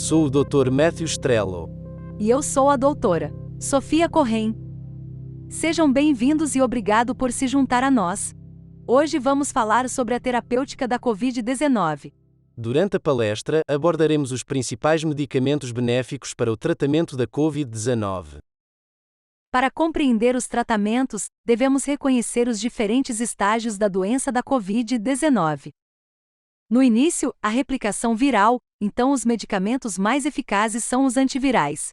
Sou o Dr. Matthew Strello. E eu sou a doutora Sofia Corrêa. Sejam bem-vindos e obrigado por se juntar a nós. Hoje vamos falar sobre a terapêutica da Covid-19. Durante a palestra, abordaremos os principais medicamentos benéficos para o tratamento da Covid-19. Para compreender os tratamentos, devemos reconhecer os diferentes estágios da doença da Covid-19. No início, a replicação viral, então os medicamentos mais eficazes são os antivirais.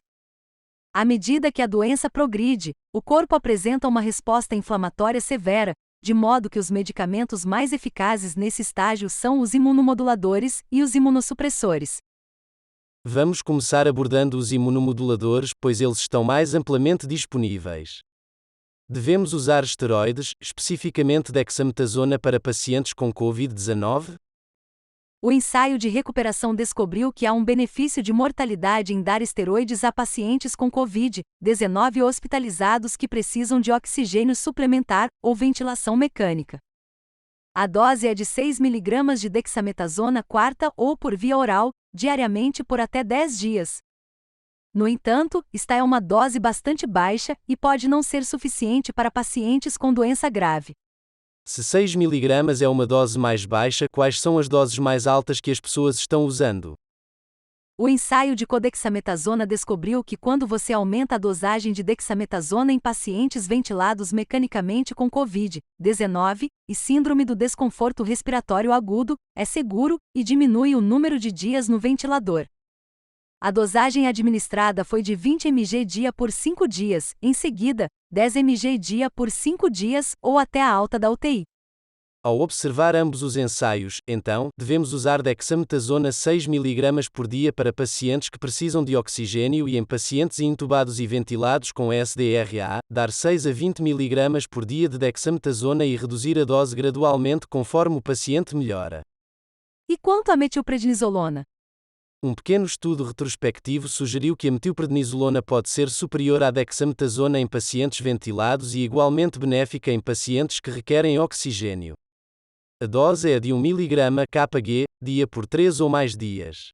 À medida que a doença progride, o corpo apresenta uma resposta inflamatória severa, de modo que os medicamentos mais eficazes nesse estágio são os imunomoduladores e os imunossupressores. Vamos começar abordando os imunomoduladores, pois eles estão mais amplamente disponíveis. Devemos usar esteroides, especificamente dexametasona, para pacientes com Covid-19? O ensaio de recuperação descobriu que há um benefício de mortalidade em dar esteroides a pacientes com Covid-19 hospitalizados que precisam de oxigênio suplementar ou ventilação mecânica. A dose é de 6 mg de dexametasona quarta ou por via oral, diariamente por até 10 dias. No entanto, esta é uma dose bastante baixa e pode não ser suficiente para pacientes com doença grave. Se 6 mg é uma dose mais baixa, quais são as doses mais altas que as pessoas estão usando? O ensaio de codexametasona descobriu que quando você aumenta a dosagem de dexametasona em pacientes ventilados mecanicamente com Covid-19 e síndrome do desconforto respiratório agudo, é seguro e diminui o número de dias no ventilador. A dosagem administrada foi de 20 mg dia por 5 dias, em seguida, 10 mg dia por 5 dias ou até a alta da UTI. Ao observar ambos os ensaios, então, devemos usar dexametasona 6 mg por dia para pacientes que precisam de oxigênio e em pacientes intubados e ventilados com SDRA, dar 6 a 20 mg por dia de dexametasona e reduzir a dose gradualmente conforme o paciente melhora. E quanto à metilprednisolona? Um pequeno estudo retrospectivo sugeriu que a metilprednisolona pode ser superior à dexametasona em pacientes ventilados e igualmente benéfica em pacientes que requerem oxigênio. A dose é de 1 mg kg, dia por 3 ou mais dias.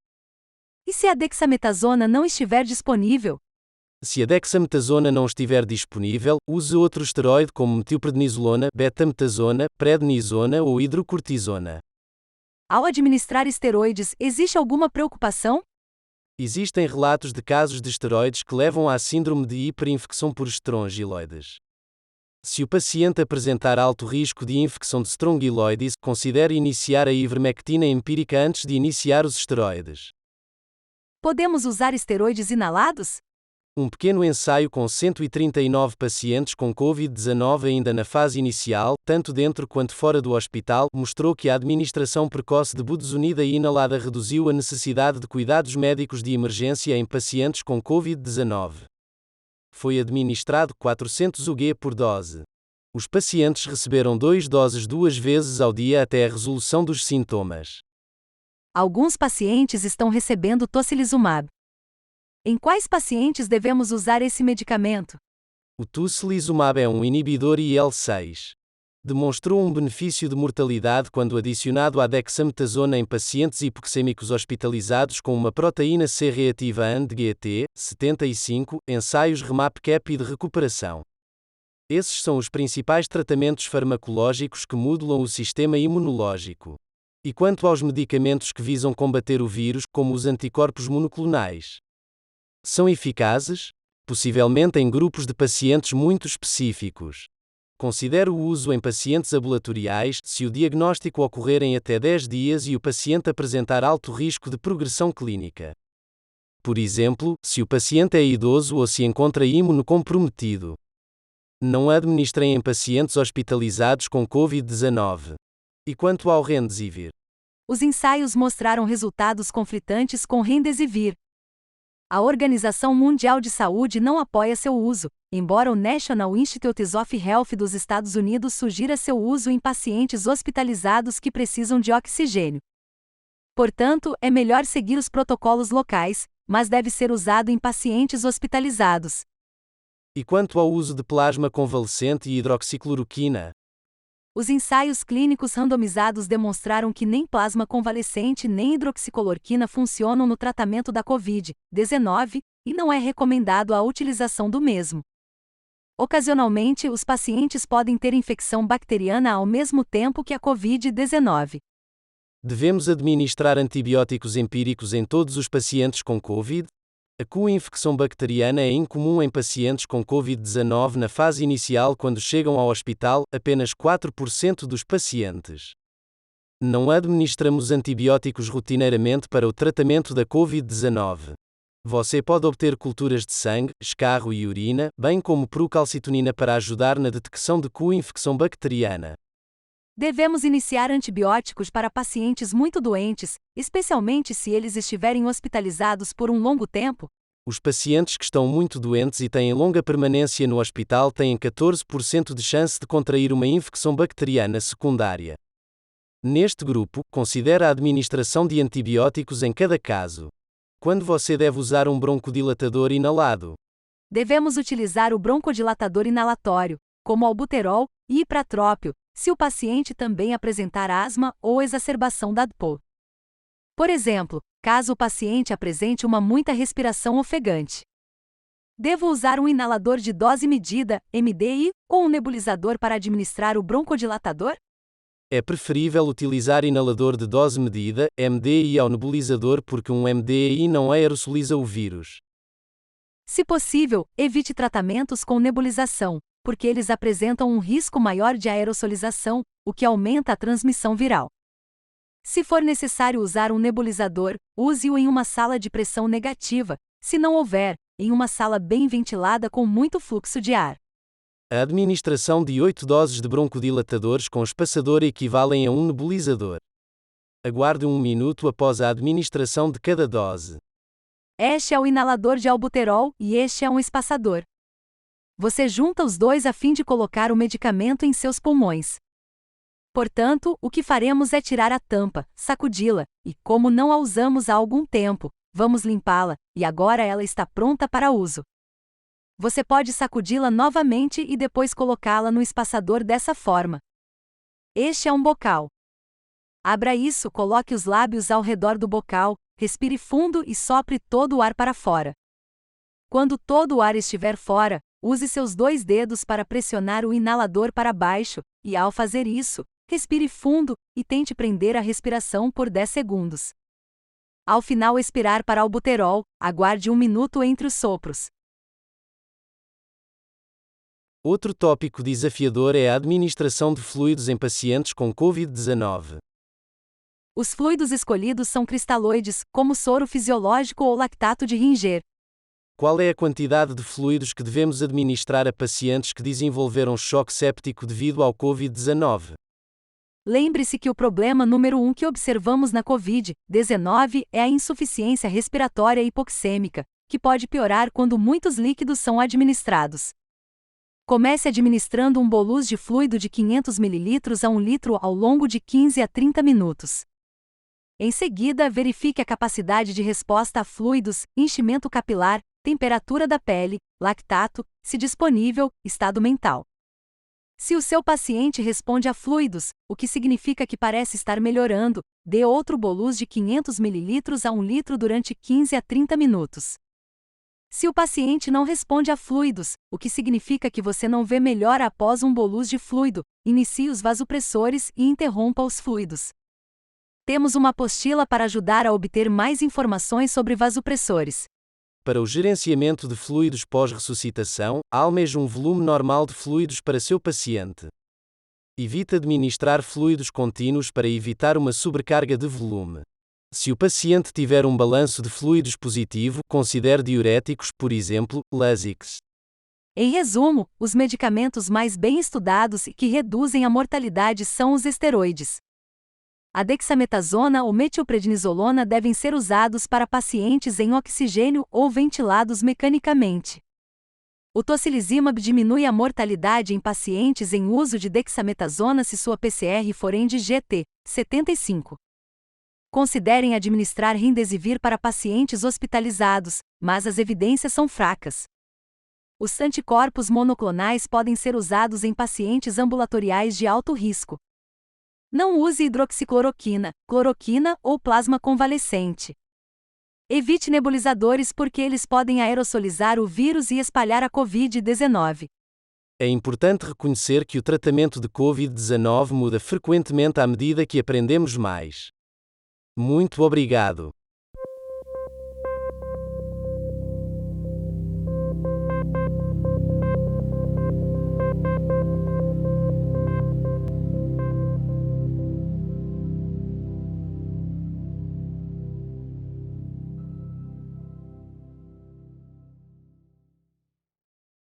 E se a dexametasona não estiver disponível? Se a dexametasona não estiver disponível, use outro esteroide como metilprednisolona, betametasona, prednisona ou hidrocortisona. Ao administrar esteroides, existe alguma preocupação? Existem relatos de casos de esteroides que levam à síndrome de hiperinfecção por estrongiloides. Se o paciente apresentar alto risco de infecção de strongyloides, considere iniciar a ivermectina empírica antes de iniciar os esteroides. Podemos usar esteroides inalados? Um pequeno ensaio com 139 pacientes com Covid-19 ainda na fase inicial, tanto dentro quanto fora do hospital, mostrou que a administração precoce de budesonida inalada reduziu a necessidade de cuidados médicos de emergência em pacientes com Covid-19. Foi administrado 400 UG por dose. Os pacientes receberam 2 doses 2 vezes ao dia até a resolução dos sintomas. Alguns pacientes estão recebendo tocilizumab. Em quais pacientes devemos usar esse medicamento? O tocilizumab é um inibidor IL-6. Demonstrou um benefício de mortalidade quando adicionado à dexametasona em pacientes hipoxêmicos hospitalizados com uma proteína C reativa AND-GT, 75, ensaios REMAP-CAP e de recuperação. Esses são os principais tratamentos farmacológicos que modulam o sistema imunológico. E quanto aos medicamentos que visam combater o vírus, como os anticorpos monoclonais? São eficazes? Possivelmente em grupos de pacientes muito específicos. Considere o uso em pacientes ambulatoriais, se o diagnóstico ocorrer em até 10 dias e o paciente apresentar alto risco de progressão clínica. Por exemplo, se o paciente é idoso ou se encontra imunocomprometido. Não administrem em pacientes hospitalizados com Covid-19. E quanto ao Remdesivir? Os ensaios mostraram resultados conflitantes com Remdesivir. A Organização Mundial de Saúde não apoia seu uso, embora o National Institutes of Health dos Estados Unidos sugira seu uso em pacientes hospitalizados que precisam de oxigênio. Portanto, é melhor seguir os protocolos locais, mas deve ser usado em pacientes hospitalizados. E quanto ao uso de plasma convalescente e hidroxicloroquina? Os ensaios clínicos randomizados demonstraram que nem plasma convalescente nem hidroxicloroquina funcionam no tratamento da Covid-19, e não é recomendado a utilização do mesmo. Ocasionalmente, os pacientes podem ter infecção bacteriana ao mesmo tempo que a Covid-19. Devemos administrar antibióticos empíricos em todos os pacientes com Covid? A co-infecção bacteriana é incomum em pacientes com Covid-19 na fase inicial quando chegam ao hospital, apenas 4% dos pacientes. Não administramos antibióticos rotineiramente para o tratamento da Covid-19. Você pode obter culturas de sangue, escarro e urina, bem como procalcitonina para ajudar na detecção de co-infecção bacteriana. Devemos iniciar antibióticos para pacientes muito doentes, especialmente se eles estiverem hospitalizados por um longo tempo. Os pacientes que estão muito doentes e têm longa permanência no hospital têm 14% de chance de contrair uma infecção bacteriana secundária. Neste grupo, considere a administração de antibióticos em cada caso. Quando você deve usar um broncodilatador inalado? Devemos utilizar o broncodilatador inalatório, como albuterol e ipratrópio, se o paciente também apresentar asma ou exacerbação da DPO. Por exemplo, caso o paciente apresente muita respiração ofegante. Devo usar um inalador de dose medida, MDI, ou um nebulizador para administrar o broncodilatador? É preferível utilizar inalador de dose medida, MDI, ao nebulizador porque um MDI não aerosoliza o vírus. Se possível, evite tratamentos com nebulização, porque eles apresentam um risco maior de aerosolização, o que aumenta a transmissão viral. Se for necessário usar um nebulizador, use-o em uma sala de pressão negativa, se não houver, em uma sala bem ventilada com muito fluxo de ar. A administração de 8 doses de broncodilatadores com espaçador equivalem a um nebulizador. Aguarde 1 minuto após a administração de cada dose. Este é o inalador de albuterol e este é um espaçador. Você junta os dois a fim de colocar o medicamento em seus pulmões. Portanto, o que faremos é tirar a tampa, sacudi-la, e como não a usamos há algum tempo, vamos limpá-la, e agora ela está pronta para uso. Você pode sacudi-la novamente e depois colocá-la no espaçador dessa forma. Este é um bocal. Abra isso, coloque os lábios ao redor do bocal, respire fundo e sopre todo o ar para fora. Quando todo o ar estiver fora, use seus 2 dedos para pressionar o inalador para baixo, e ao fazer isso, respire fundo e tente prender a respiração por 10 segundos. Ao final expirar para albuterol, aguarde 1 minuto entre os sopros. Outro tópico desafiador é a administração de fluidos em pacientes com Covid-19. Os fluidos escolhidos são cristaloides, como soro fisiológico ou lactato de Ringer. Qual é a quantidade de fluidos que devemos administrar a pacientes que desenvolveram choque séptico devido ao Covid-19? Lembre-se que o problema número 1 que observamos na Covid-19 é a insuficiência respiratória hipoxêmica, que pode piorar quando muitos líquidos são administrados. Comece administrando um bolus de fluido de 500 ml a 1 litro ao longo de 15 a 30 minutos. Em seguida, verifique a capacidade de resposta a fluidos, enchimento capilar, temperatura da pele, lactato, se disponível, estado mental. Se o seu paciente responde a fluidos, o que significa que parece estar melhorando, dê outro bolus de 500 ml a 1 litro durante 15 a 30 minutos. Se o paciente não responde a fluidos, o que significa que você não vê melhora após um bolus de fluido, inicie os vasopressores e interrompa os fluidos. Temos uma apostila para ajudar a obter mais informações sobre vasopressores. Para o gerenciamento de fluidos pós-ressuscitação, almeje um volume normal de fluidos para seu paciente. Evite administrar fluidos contínuos para evitar uma sobrecarga de volume. Se o paciente tiver um balanço de fluidos positivo, considere diuréticos, por exemplo, Lasix. Em resumo, os medicamentos mais bem estudados e que reduzem a mortalidade são os esteroides. A dexametasona ou metilprednisolona devem ser usados para pacientes em oxigênio ou ventilados mecanicamente. O tocilizumab diminui a mortalidade em pacientes em uso de dexametasona se sua PCR for de GT 75. Considerem administrar remdesivir para pacientes hospitalizados, mas as evidências são fracas. Os anticorpos monoclonais podem ser usados em pacientes ambulatoriais de alto risco. Não use hidroxicloroquina, cloroquina ou plasma convalescente. Evite nebulizadores porque eles podem aerosolizar o vírus e espalhar a Covid-19. É importante reconhecer que o tratamento de Covid-19 muda frequentemente à medida que aprendemos mais. Muito obrigado.